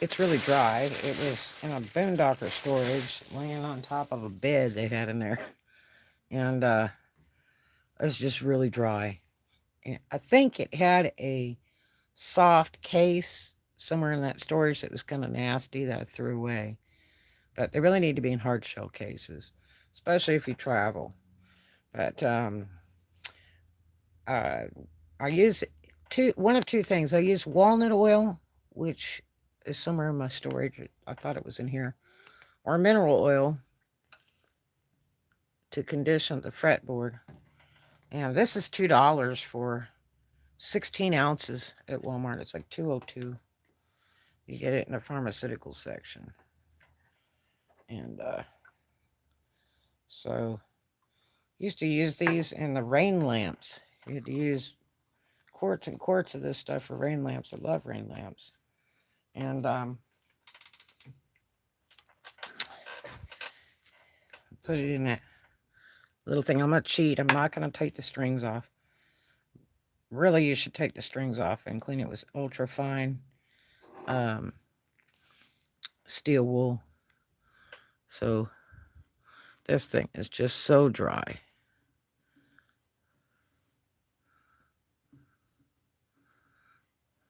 it's really dry. It was in a boondocker storage, laying on top of a bed they had in there, and it's just really dry. And I think it had a soft case somewhere in that storage that was kind of nasty that I threw away. But they really need to be in hard shell cases, especially if you travel. But uh, I use one of two things. I use walnut oil, which is somewhere in my storage. I thought it was in here, or mineral oil to condition the fretboard. And this is $2 for 16 ounces at Walmart. It's like 202. You get it in the pharmaceutical section. And so used to use these in the rain lamps. You had to use quarts and quarts of this stuff for rain lamps. I love rain lamps. And put it in that little thing. I'm going to cheat. I'm not going to take the strings off. Really, you should take the strings off and clean it with ultra fine um, steel wool. So this thing is just so dry.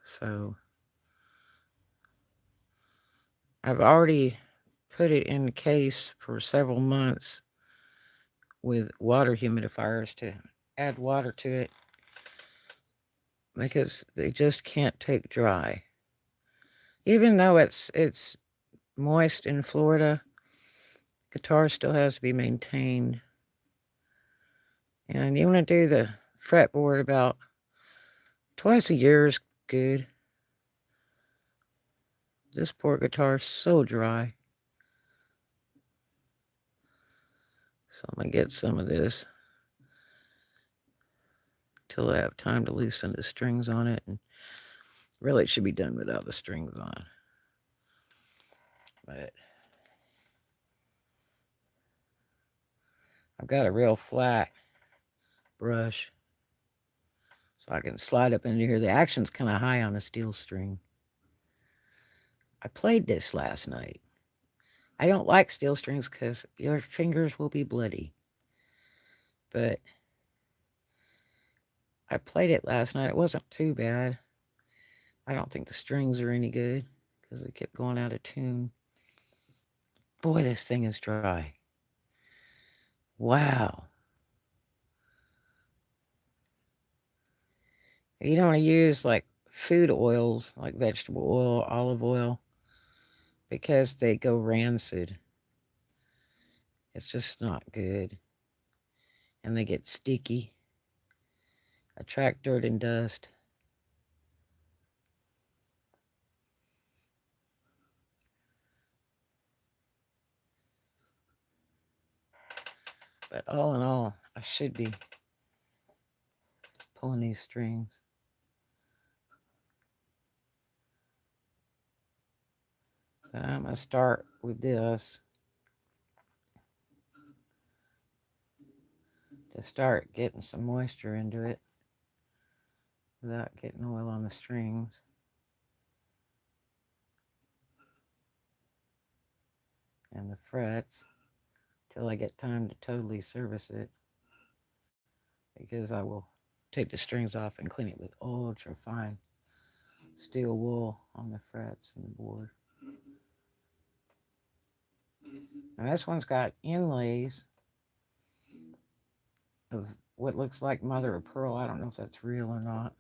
So I've already put it in the case for several months with water humidifiers to add water to it because they just can't take dry. Even though it's moist in Florida, guitar still has to be maintained. And you want to do the fretboard about twice a year is good. This poor guitar is so dry. So I'm going to get some of this till I have time to loosen the strings on it. And really, it should be done without the strings on. But I've got a real flat brush, so I can slide up into here. The action's kind of high on a steel string. I played this last night. I don't like steel strings because your fingers will be bloody. But I played it last night. It wasn't too bad. I don't think the strings are any good because they kept going out of tune. Boy, this thing is dry. Wow. You don't want to use like food oils, like vegetable oil, olive oil, because they go rancid. It's just not good. And they get sticky, attract dirt and dust. But all in all, I should be pulling these strings. But I'm going to start with this to start getting some moisture into it without getting oil on the strings. And the frets till I get time to totally service it, because I will take the strings off and clean it with ultra fine steel wool on the frets and the board. And this one's got inlays of what looks like mother of pearl. I don't know if that's real or not.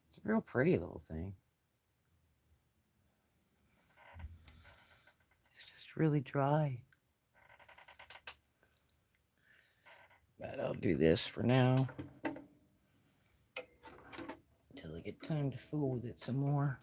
It's a real pretty little thing. It's just really dry. But I'll do this for now until I get time to fool with it some more.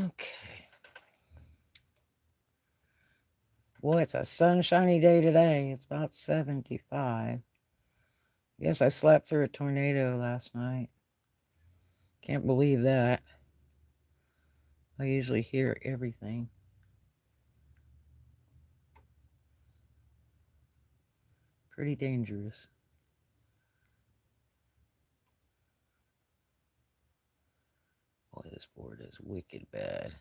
Okay. Boy, it's a sunshiny day today. It's about 75. Guess I slept through a tornado last night. Can't believe that. I usually hear everything. Pretty dangerous. Boy, this board is wicked bad.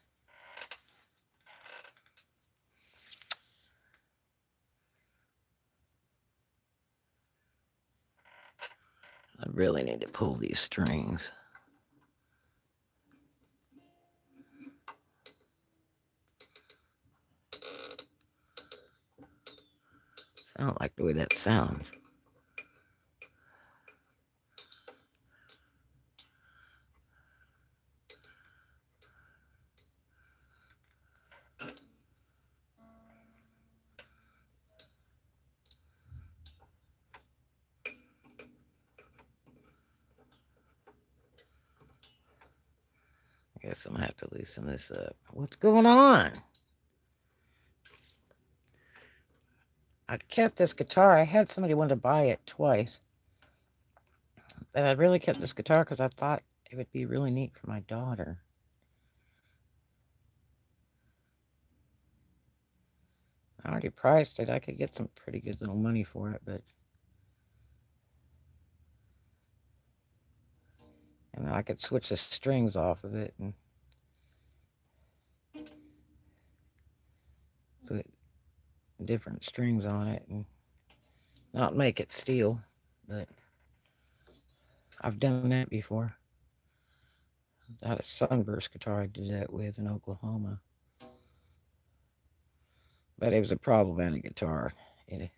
I really need to pull these strings. I don't like the way that sounds. I guess I'm gonna have to loosen this up. What's going on? I kept this guitar. I had somebody want to buy it twice. But I really kept this guitar because I thought it would be really neat for my daughter. I already priced it. I could get some pretty good little money for it, but and then I could switch the strings off of it and put different strings on it and not make it steel. But I've done that before. I had a Sunburst guitar I did that with in Oklahoma. But it was a problematic guitar. It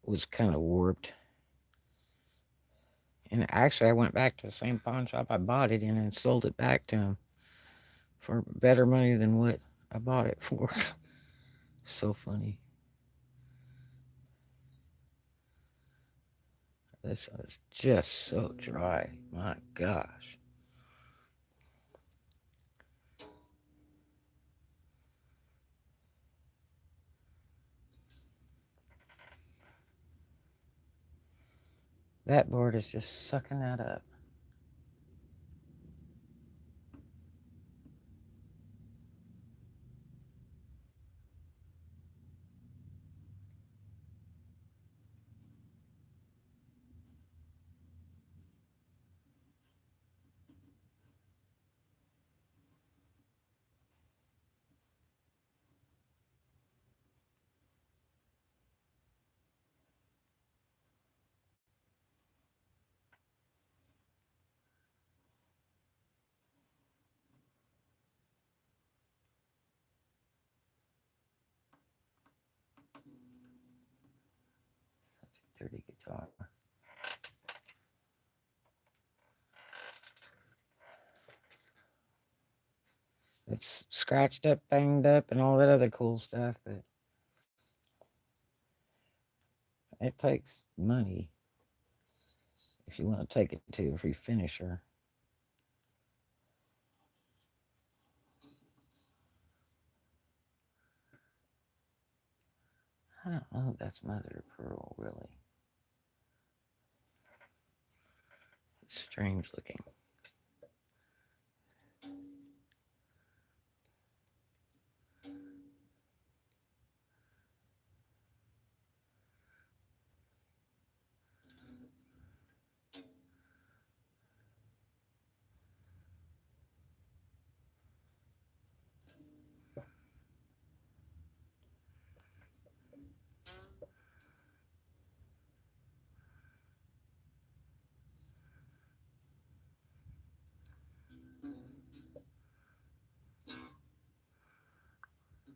was kind of warped. And actually, I went back to the same pawn shop I bought it in and sold it back to him for better money than what I bought it for. So funny. This is just so dry. My gosh. That board is just sucking that up. Such a dirty guitar. It's scratched up, banged up, and all that other cool stuff, but it takes money if you want to take it to a refinisher. I don't know if that's mother of pearl, really. It's strange looking.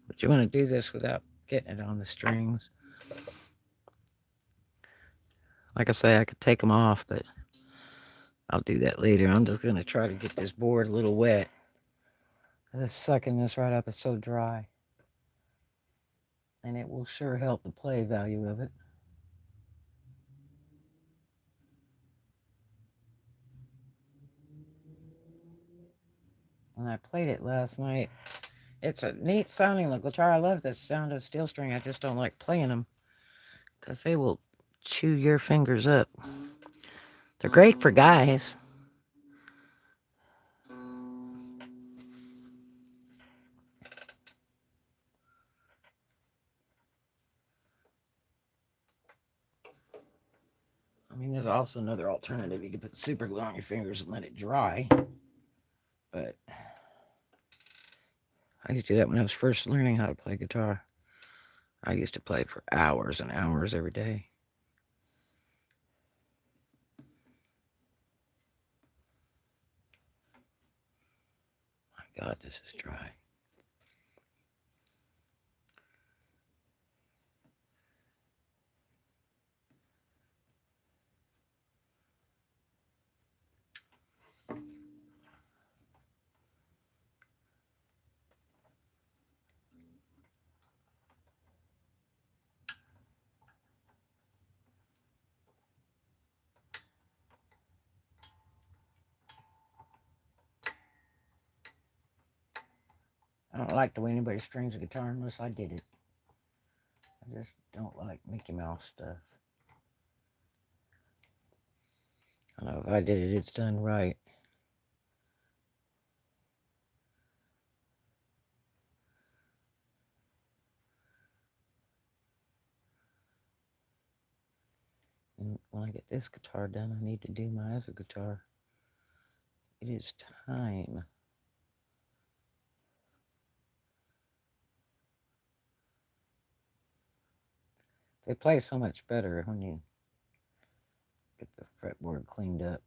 But you want to do this without getting it on the strings. Like I say, I could take them off, but I'll do that later. I'm just going to try to get this board a little wet. Just sucking this right up. It's so dry. And it will sure help the play value of it. And I played it last night. It's a neat sounding guitar. I love the sound of steel string. I just don't like playing them because they will chew your fingers up. They're great for guys. I mean, there's also another alternative. You could put super glue on your fingers and let it dry. But I used to do that when I was first learning how to play guitar. I used to play for hours and hours every day. My God, this is dry. I don't like the way anybody strings a guitar unless I did it. I just don't like Mickey Mouse stuff. I know if I did it, it's done right. And when I get this guitar done, I need to do my other guitar. It is time. They play so much better when you get the fretboard cleaned up.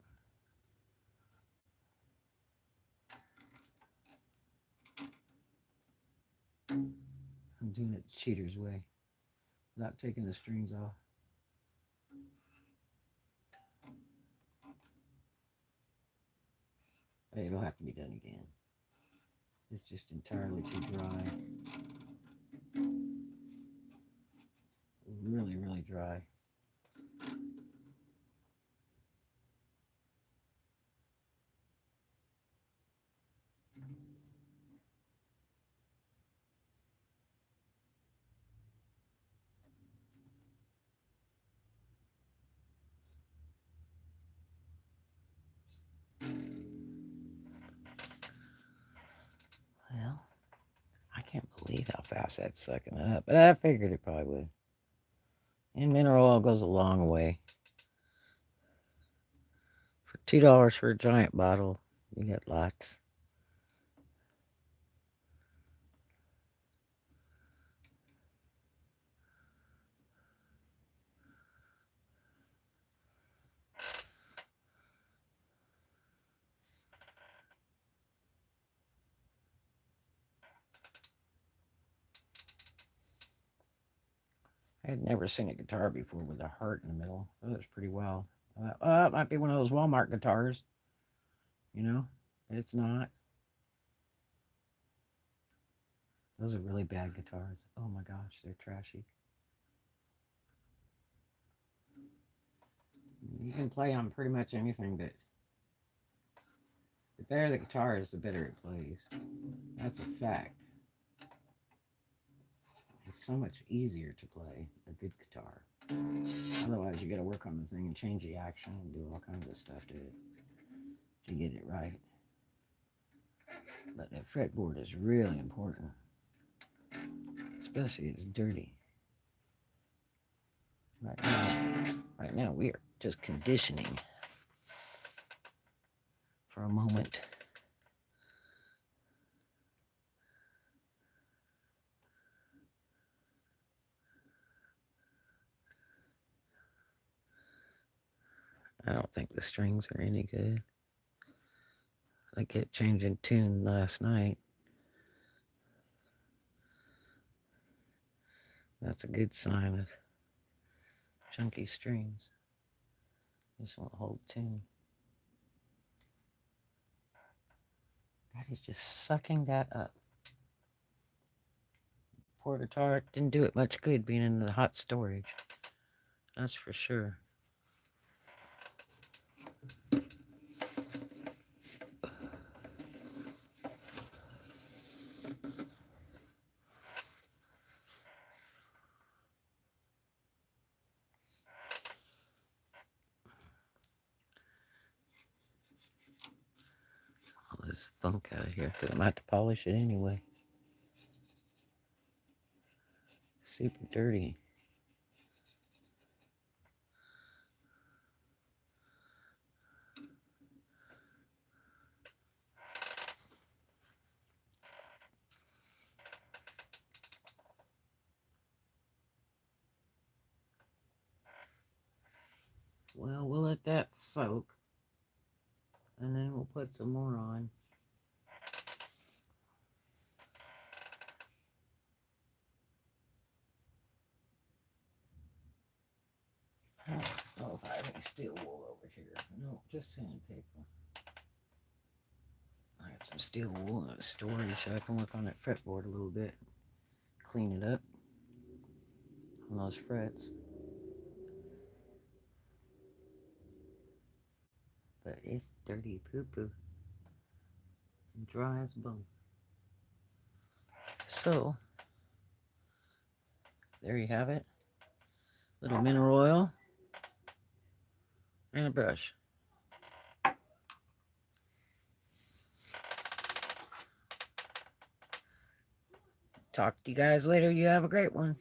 I'm doing it the cheater's way, without taking the strings off. But it'll have to be done again. It's just entirely too dry. Really, really dry. Well, I can't believe how fast that's sucking it up, but I figured it probably would. And mineral oil goes a long way. For $2 for a giant bottle, you get lots. I had never seen a guitar before with a heart in the middle. So it was pretty well. It might be one of those Walmart guitars, but it's not. Those are really bad guitars. Oh my gosh, they're trashy. You can play on pretty much anything, but the better the guitar is, the better it plays. That's a fact. It's so much easier to play a good guitar. Otherwise, you got to work on the thing and change the action and do all kinds of stuff to it to get it right. But the fretboard is really important, especially if it's dirty. Right now, we are just conditioning for a moment. I don't think the strings are any good. I kept changing tune last night. That's a good sign of chunky strings. This won't hold tune. That is just sucking that up. Poor guitar didn't do it much good being in the hot storage. That's for sure. funk out of here because I'm going to have to polish it anyway. Super dirty. Well, we'll let that soak. And then we'll put some more on. Oh, if I have any steel wool over here. No, just sandpaper. I have some steel wool in the storage so I can work on that fretboard a little bit. Clean it up on those frets. But it's dirty poo-poo. And dry as bone. So, there you have it. Little mineral oil. And a brush. Talk to you guys later. You have a great one.